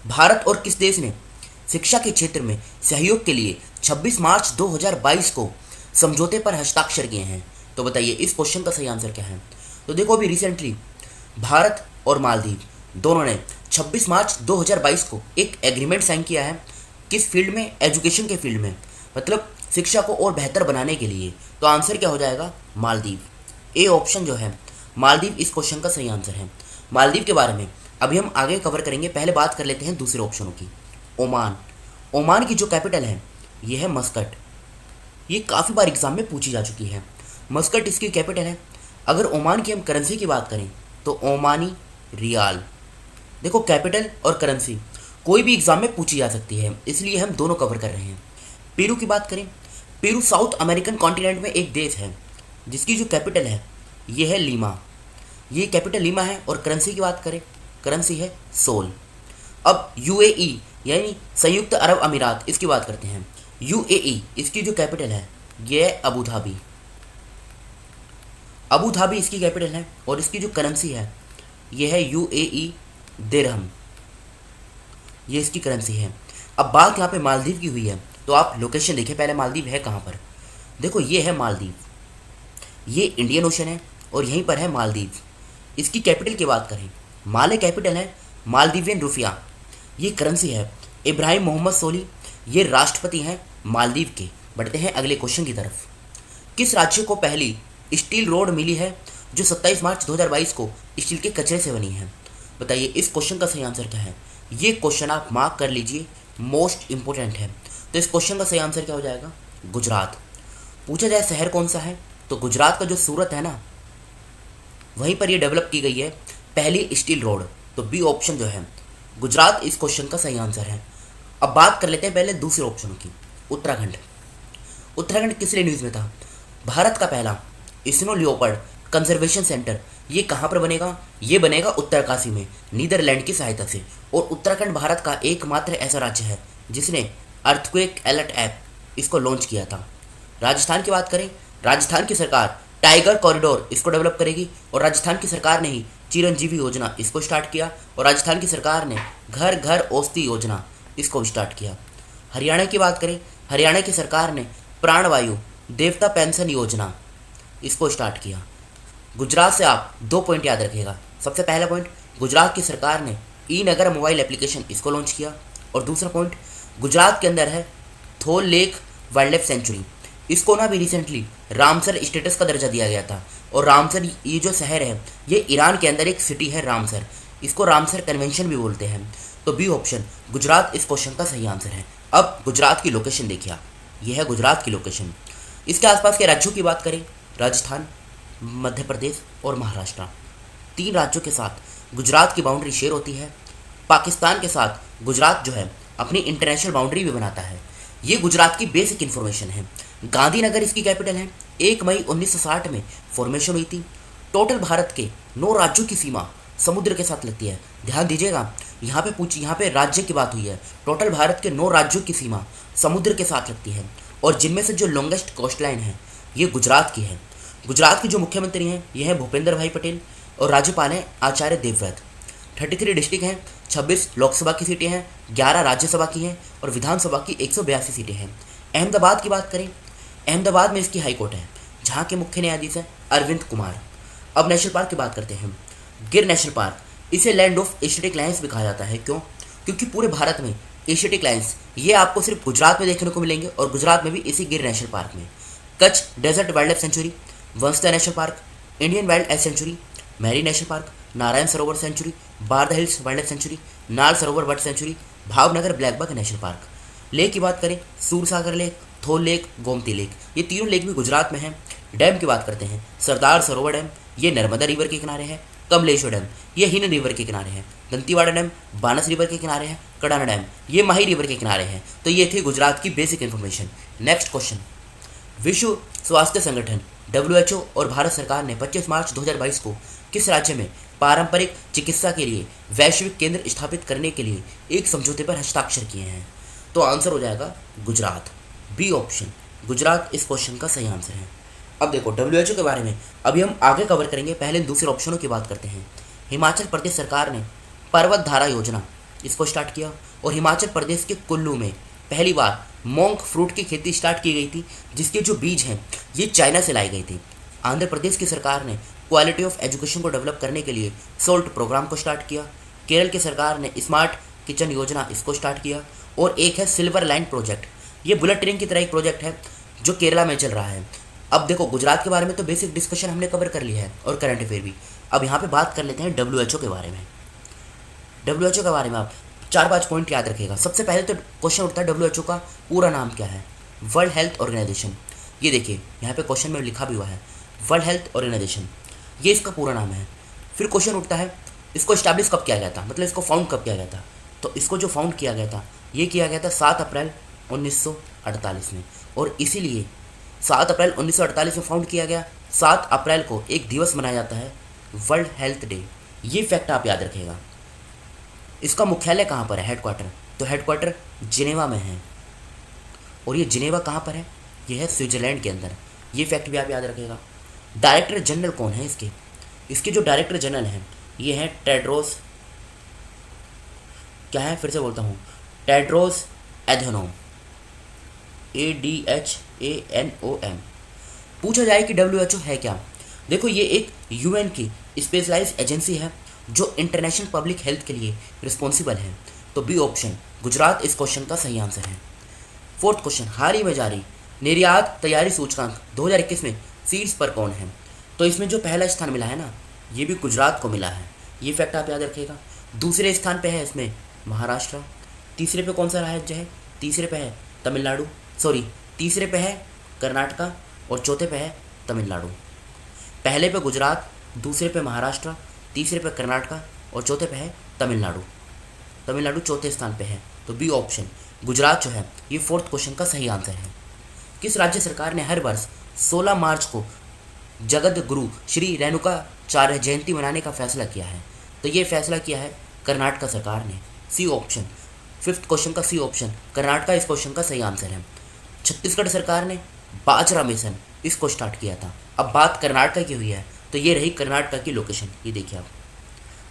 भारत और किस देश ने शिक्षा के क्षेत्र में सहयोग के लिए 26 मार्च 2022 को समझौते पर हस्ताक्षर किए हैं? तो बताइए इस क्वेश्चन का सही आंसर क्या है। तो देखो अभी रिसेंटली भारत और मालदीव दोनों ने 26 मार्च 2022 को एक एग्रीमेंट साइन किया है। किस फील्ड में? एजुकेशन के फील्ड में, मतलब शिक्षा को और बेहतर बनाने के लिए। तो आंसर क्या हो जाएगा? मालदीव। ए ऑप्शन जो है मालदीव इस क्वेश्चन का सही आंसर है। मालदीव के बारे में अभी हम आगे कवर करेंगे, पहले बात कर लेते हैं दूसरे ऑप्शनों की। ओमान। ओमान की जो कैपिटल है ये है मस्कट। ये काफ़ी बार एग्जाम में पूछी जा चुकी है। मस्कट इसकी कैपिटल है। अगर ओमान की हम करेंसी की बात करें तो ओमानी रियाल। देखो कैपिटल और करेंसी कोई भी एग्जाम में पूछी जा सकती है, इसलिए हम दोनों कवर कर रहे हैं। पेरू की बात करें, पेरू साउथ अमेरिकन कॉन्टिनेंट में एक देश है जिसकी जो कैपिटल है ये है लीमा। ये कैपिटल लीमा है। और करेंसी की बात करें, करेंसी है सोल। अब यूएई यानी संयुक्त अरब अमीरात, इसकी बात करते हैं। यूएई इसकी जो कैपिटल है ये है अबू धाबी। अबू धाबी इसकी कैपिटल है और इसकी जो करेंसी है ये है यूएई दिरहम। ये इसकी करेंसी है। अब बात यहाँ पे मालदीव की हुई है, तो आप लोकेशन देखिए पहले मालदीव है कहाँ पर। देखो ये है मालदीव, ये इंडियन ओशन है और यहीं पर है मालदीव। इसकी कैपिटल की बात करें, माले कैपिटल है, मालदीवियन रुपया ये करेंसी है। इब्राहिम मोहम्मद सोली ये राष्ट्रपति हैं मालदीव के। बढ़ते हैं अगले क्वेश्चन की तरफ। किस राज्य को पहली स्टील रोड मिली है जो 27 मार्च 2022 को स्टील के कचरे से बनी है? बताइए इस क्वेश्चन का सही आंसर क्या है। ये क्वेश्चन आप मार्क कर लीजिए, मोस्ट इंपोर्टेंट है। तो इस क्वेश्चन का सही आंसर क्या हो जाएगा? गुजरात। पूछा जाए शहर कौन सा है, तो गुजरात का जो सूरत है ना, वहीं पर ये डेवलप की गई है पहली स्टील रोड। तो बी ऑप्शन जो है गुजरात इस क्वेश्चन का सही आंसर है। अब बात कर लेते हैं पहले दूसरे ऑप्शन की। उत्तराखंड। उत्तराखंड किस लिए न्यूज़ में था? भारत का पहला स्नो लियोपर्ड कंजर्वेशन सेंटर ये कहाँ पर बनेगा? ये बनेगा उत्तरकाशी में, नीदरलैंड की सहायता से। और उत्तराखंड भारत का एकमात्र ऐसा राज्य है जिसने अर्थक्वेक अलर्ट ऐप इसको लॉन्च किया था। राजस्थान की बात करें, राजस्थान की सरकार टाइगर कॉरिडोर इसको डेवलप करेगी और राजस्थान की सरकार ने ही चिरंजीवी योजना इसको स्टार्ट किया और राजस्थान की सरकार ने घर घर औषधि योजना इसको स्टार्ट किया। हरियाणा की बात करें, हरियाणा की सरकार ने प्राणवायु देवता पेंशन योजना इसको स्टार्ट किया। गुजरात से आप 2 पॉइंट याद रखिएगा। सबसे पहला पॉइंट, गुजरात की सरकार ने ई नगर मोबाइल एप्लीकेशन इसको लॉन्च किया। और दूसरा पॉइंट, गुजरात के अंदर है थोल लेक वाइल्ड लाइफ सेंचुरी। इसको ना भी रिसेंटली रामसर स्टेटस का दर्जा दिया गया था। और रामसर ये जो शहर है ये ईरान के अंदर एक सिटी है रामसर, इसको रामसर कन्वेंशन भी बोलते हैं। तो बी ऑप्शन गुजरात इस क्वेश्चन का सही आंसर है। अब गुजरात की लोकेशन देखिए आप, ये है गुजरात की लोकेशन। इसके आसपास के राज्यों की बात करें, राजस्थान, मध्य प्रदेश और महाराष्ट्र, 3 राज्यों के साथ गुजरात की बाउंड्री शेयर होती है। पाकिस्तान के साथ गुजरात जो है अपनी इंटरनेशनल बाउंड्री भी बनाता है। ये गुजरात की बेसिक इन्फॉर्मेशन है। गांधीनगर इसकी कैपिटल है। 1 मई 1960 में फॉर्मेशन हुई थी। टोटल भारत के 9 राज्यों की सीमा समुद्र के साथ लगती है। ध्यान दीजिएगा, यहाँ पे राज्य की बात हुई है। टोटल भारत के 9 राज्यों की सीमा समुद्र के साथ लगती है और जिनमें से जो लॉन्गेस्ट कोस्ट लाइन है ये गुजरात की है। गुजरात के जो मुख्यमंत्री हैं ये हैं भूपेंद्र भाई पटेल और राज्यपाल हैं आचार्य देवव्रत। 33 डिस्ट्रिक्ट हैं, 26 लोकसभा की सीटें हैं, 11 राज्यसभा की हैं और विधानसभा की 182 सीटें हैं। अहमदाबाद की बात करें, अहमदाबाद में इसकी हाई कोर्ट है जहाँ के मुख्य न्यायाधीश हैं अरविंद कुमार। अब नेशनल पार्क की बात करते हैं। गिर नेशनल पार्क, इसे लैंड ऑफ एशियाटिक लायंस भी कहा जाता है। क्यों? क्योंकि पूरे भारत में एशियाटिक लायंस ये आपको सिर्फ गुजरात में देखने को मिलेंगे और गुजरात में भी इसी गिर नेशनल पार्क में। Kutch desert wildlife sanctuary, Vansda national park, Indian wildlife sanctuary, marine national park, Narayan Sarovar sanctuary, Barda hills wildlife sanctuary, Nal Sarovar bird sanctuary, Bhavnagar blackbuck national park. Lake की बात करें, Sursagar lake, Thol lake, Gomti lake, ये तीनों लेक भी गुजरात में हैं। डैम की बात करते हैं, सरदार सरोवर डैम ये नर्मदा रिवर के किनारे है। कमलेश्वर डैम ये हिन रिवर के किनारे है। दंतीवाड़ा डैम बानस रिवर के किनारे है। कडाना डैम ये माही रिवर के किनारे है। तो ये थी गुजरात की बेसिक इन्फॉर्मेशन। नेक्स्ट क्वेश्चन, विश्व स्वास्थ्य संगठन WHO और भारत सरकार ने 25 मार्च 2022 को किस राज्य में पारंपरिक चिकित्सा के लिए वैश्विक केंद्र स्थापित करने के लिए एक समझौते पर हस्ताक्षर किए हैं? तो आंसर हो जाएगा गुजरात, बी ऑप्शन। गुजरात इस क्वेश्चन का सही आंसर है। अब देखो WHO के बारे में अभी हम आगे कवर करेंगे, पहले दूसरे ऑप्शनों की बात करते हैं। हिमाचल प्रदेश सरकार ने पर्वत धारा योजना इसको स्टार्ट किया। और हिमाचल प्रदेश के कुल्लू में पहली बार मोंक फ्रूट की खेती स्टार्ट की गई थी, जिसके जो बीज हैं ये चाइना से लाई गई थी। आंध्र प्रदेश की सरकार ने क्वालिटी ऑफ एजुकेशन को डेवलप करने के लिए सोल्ट प्रोग्राम को स्टार्ट किया। केरल की सरकार ने स्मार्ट किचन योजना इसको स्टार्ट किया। और एक है सिल्वर लाइन प्रोजेक्ट, ये बुलेट ट्रेन की तरह एक प्रोजेक्ट है जो केरला में चल रहा है। अब देखो, गुजरात के बारे में तो बेसिक डिस्कशन हमने कवर कर लिया है और करंट अफेयर भी। अब यहाँ पे बात कर लेते हैं WHO के बारे में। WHO के बारे में आप 4-5 पॉइंट याद रखिएगा। सबसे पहले तो क्वेश्चन उठता है WHO का पूरा नाम क्या है। वर्ल्ड हेल्थ ऑर्गेनाइजेशन, ये देखिए यहाँ पे क्वेश्चन में लिखा भी हुआ है वर्ल्ड हेल्थ ऑर्गेनाइजेशन, ये इसका पूरा नाम है। फिर क्वेश्चन उठता है इसको इस्टेब्लिश कब किया गया था, मतलब इसको फाउंड कब किया गया था। तो इसको जो फाउंड किया गया था ये किया गया था 7 अप्रैल 1948 में। और इसीलिए 7 अप्रैल 1948 में फाउंड किया गया। 7 अप्रैल को एक दिवस मनाया जाता है वर्ल्ड हेल्थ डे। ये फैक्ट आप याद रखिएगा। इसका मुख्यालय कहाँ पर है, हेडक्वार्टर, तो हेडक्वार्टर जिनेवा में है। और ये जिनेवा कहाँ पर है, ये है स्विट्जरलैंड के अंदर। ये फैक्ट भी आप याद रखिएगा। डायरेक्टर जनरल कौन है इसके जो डायरेक्टर जनरल हैं ये हैं टेड्रोस, क्या है फिर से बोलता हूँ, टेड्रोस एधेनोम, ADHANOM। पूछा जाए कि WHO है क्या, देखो ये एक UN की स्पेशलाइज्ड एजेंसी है जो इंटरनेशनल पब्लिक हेल्थ के लिए रिस्पॉन्सिबल है। तो बी ऑप्शन गुजरात इस क्वेश्चन का सही आंसर है। फोर्थ क्वेश्चन, हाल ही में जारी निर्यात तैयारी सूचकांक 2021 में सीड्स पर कौन है। तो इसमें जो पहला स्थान मिला है ना, ये भी गुजरात को मिला है। ये फैक्ट आप याद रखिएगा। दूसरे स्थान पे है इसमें महाराष्ट्र। तीसरे पे कौन सा राज्य है, तीसरे पे है तमिलनाडु, तीसरे पे है कर्नाटका और चौथे पे है तमिलनाडु। पहले पे गुजरात, दूसरे पे महाराष्ट्र, तीसरे पे कर्नाटका और चौथे पे है तमिलनाडु। तमिलनाडु चौथे स्थान पे है। तो बी ऑप्शन गुजरात जो है ये फोर्थ क्वेश्चन का सही आंसर है। किस राज्य सरकार ने हर वर्ष 16 मार्च को जगत गुरु श्री रेणुकाचार्य जयंती मनाने का फैसला किया है। तो ये फैसला किया है कर्नाटक सरकार ने। सी ऑप्शन, फिफ्थ क्वेश्चन का सी ऑप्शन कर्नाटका इस क्वेश्चन का सही आंसर है। छत्तीसगढ़ सरकार ने बाजरा मिशन इसको स्टार्ट किया था। अब बात कर्नाटक की हुई है तो ये रही कर्नाटक की लोकेशन, ये देखिए आप।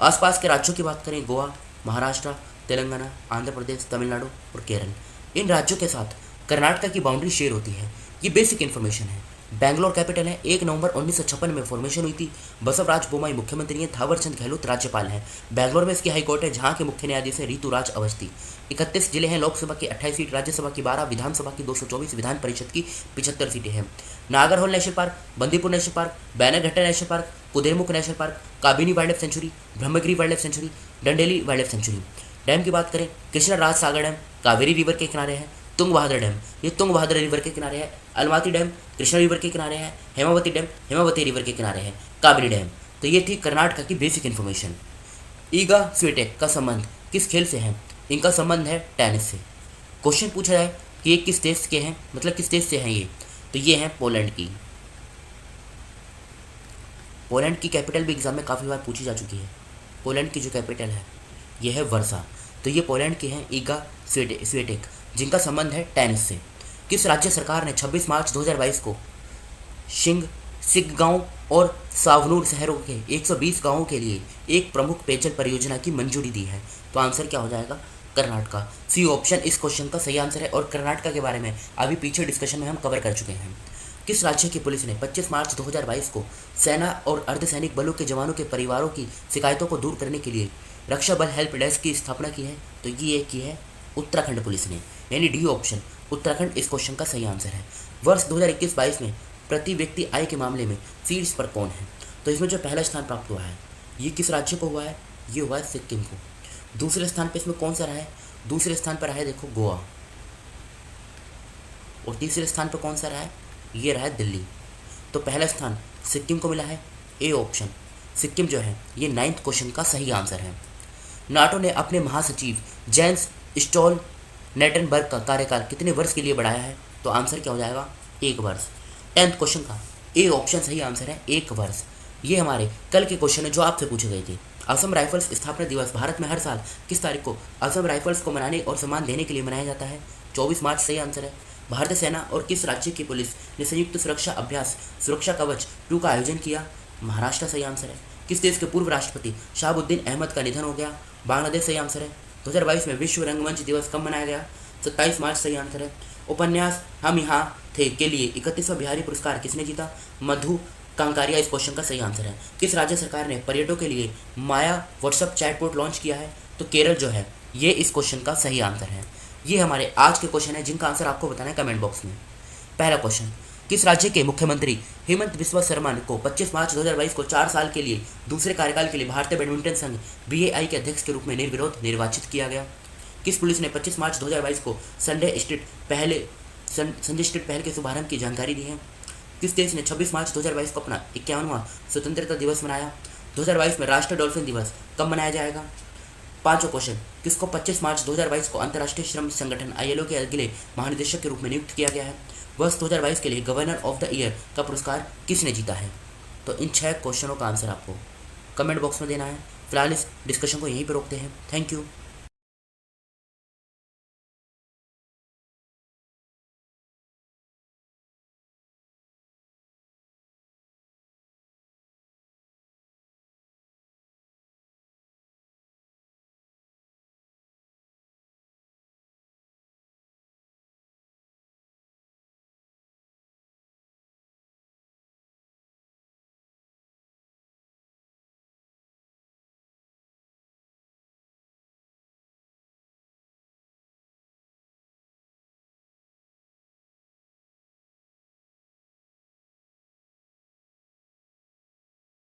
आसपास के राज्यों की बात करें, गोवा, महाराष्ट्र, तेलंगाना, आंध्र प्रदेश, तमिलनाडु और केरल। इन राज्यों के साथ कर्नाटक की बाउंड्री शेयर होती है। ये बेसिक इन्फॉर्मेशन है। बैंगलोर कैपिटल है। 1 नवंबर 1956 में फॉर्मेशन हुई थी। बसवराज बोम्मई मुख्यमंत्री हैं। थावरचंद गहलोत राज्यपाल हैं। बैंगलोर में इसकी हाईकोर्ट है जहां के मुख्य न्यायाधीश है ऋतुराज अवस्थी। 31 जिले हैं। लोकसभा की 28 सीट, राज्यसभा की 12, विधानसभा की 224, विधान परिषद की 75 सीटें हैं। Nagarhole national park, Bandipur national park, Bannerghatta national park, Kudremukh national park, Kabini wild life sanctuary, Brahmagiri wild life sanctuary, Dandeli wild life sanctuary. Dam की बात करें, कृष्णा राज सागर डैम कावेरी रिवर के किनारे है। तुंग बहादुर डैम ये तुंग बहादुर रिवर के किनारे है। अलमाती डैम कृष्णा रिवर के किनारे है। हेमावती डैम हेमावती रिवर के किनारे है। काबिनी डैम। तो ये थी कर्नाटक की बेसिक इन्फॉर्मेशन। ईगा स्वीटेक का संबंध किस खेल से है? इनका संबंध है टेनिस से। क्वेश्चन पूछा जाए कि ये किस देश के हैं, मतलब किस देश से हैं ये, तो ये हैं पोलैंड की। पोलैंड की कैपिटल भी एग्जाम में काफ़ी बार पूछी जा चुकी है। पोलैंड की जो कैपिटल है ये है वर्सा। तो ये पोलैंड के हैं ईगा स्वीटेक, जिनका संबंध है टेनिस से। किस राज्य सरकार ने 26 मार्च 2022 को सिगगांव और सावनूर शहरों के 120 गांवों के लिए एक प्रमुख पेयजल परियोजना की मंजूरी दी है? तो आंसर क्या हो जाएगा? कर्नाटका। सी ऑप्शन इस क्वेश्चन का सही आंसर है। और कर्नाटका के बारे में अभी पीछे डिस्कशन में हम कवर कर चुके हैं। किस राज्य की पुलिस ने 25 मार्च 2022 को सेना और अर्धसैनिक बलों के जवानों के परिवारों की शिकायतों को दूर करने के लिए रक्षा बल हेल्प डेस्क की स्थापना की है? तो ये की है उत्तराखंड पुलिस ने, यानी डी ऑप्शन उत्तराखंड इस क्वेश्चन का सही आंसर है। वर्ष 2021-22 में प्रति व्यक्ति आय के मामले में शीर्ष पर कौन है? तो इसमें जो पहला स्थान प्राप्त हुआ है ये किस राज्य को हुआ है? ये हुआ है सिक्किम को। दूसरे स्थान पर इसमें कौन सा रहा है? दूसरे स्थान पर रहा है देखो गोवा। और तीसरे स्थान पर कौन सा रहा है? ये रहा है दिल्ली। तो पहला स्थान सिक्किम को मिला है, ए ऑप्शन। सिक्किम जो है ये 9th क्वेश्चन का सही आंसर है। नाटो ने अपने महासचिव जेंस स्टोलटेनबर्ग का कार्यकाल कितने वर्ष के लिए बढ़ाया है? तो आंसर क्या हो जाएगा? 1 वर्ष। 10th क्वेश्चन का ए ऑप्शन सही आंसर है, 1 वर्ष। ये हमारे कल के क्वेश्चन है जो आपसे पूछे गए थे। असम राइफल्स स्थापना दिवस भारत में हर साल किस तारीख को असम राइफल्स को मनाने और सम्मान देने के लिए मनाया जाता है? 24 मार्च सही आंसर है। भारतीय सेना और किस राज्य की पुलिस ने संयुक्त सुरक्षा अभ्यास सुरक्षा कवच 2 का आयोजन किया? महाराष्ट्र सही आंसर है। किस देश के पूर्व राष्ट्रपति शहाबुद्दीन अहमद का निधन हो गया? बांग्लादेश सही आंसर है। 2022 में विश्व रंगमंच दिवस कब मनाया गया? 27 मार्च सही आंसर है। उपन्यास हम यहाँ थे के लिए 31वां बिहारी पुरस्कार किसने जीता? मधु कांकारिया इस क्वेश्चन का सही आंसर है। किस राज्य सरकार ने पर्यटकों के लिए माया व्हाट्सएप चैटबॉट लॉन्च किया है? तो केरल जो है ये इस क्वेश्चन का सही आंसर है। ये हमारे आज के क्वेश्चन है जिनका आंसर आपको बताना है कमेंट बॉक्स में। पहला क्वेश्चन, किस राज्य के मुख्यमंत्री हेमंत बिस्वा शर्मा को 25 मार्च 2022 को 4 साल के लिए दूसरे कार्यकाल के लिए भारतीय बैडमिंटन संघ बीएआई के अध्यक्ष के रूप में निर्विरोध निर्वाचित किया गया? किस पुलिस ने 25 मार्च 2022 को संजय स्ट्रीट पहल के शुभारंभ की जानकारी दी है? किस देश ने 26 मार्च 2022 को अपना 51वां स्वतंत्रता दिवस मनाया? 2022 में राष्ट्रीय डॉल्फिन दिवस कब मनाया जाएगा? पांचवा क्वेश्चन, किसको 25 मार्च 2022 को अंतर्राष्ट्रीय श्रम संगठन आईएलओ के अगले महानिदेशक के रूप में नियुक्त किया गया है? वर्ष 2022 के लिए गवर्नर ऑफ द ईयर का पुरस्कार किसने जीता है? तो इन 6 क्वेश्चनों का आंसर आपको कमेंट बॉक्स में देना है। फिलहाल इस डिस्कशन को यहीं पर रोकते हैं। Thank you.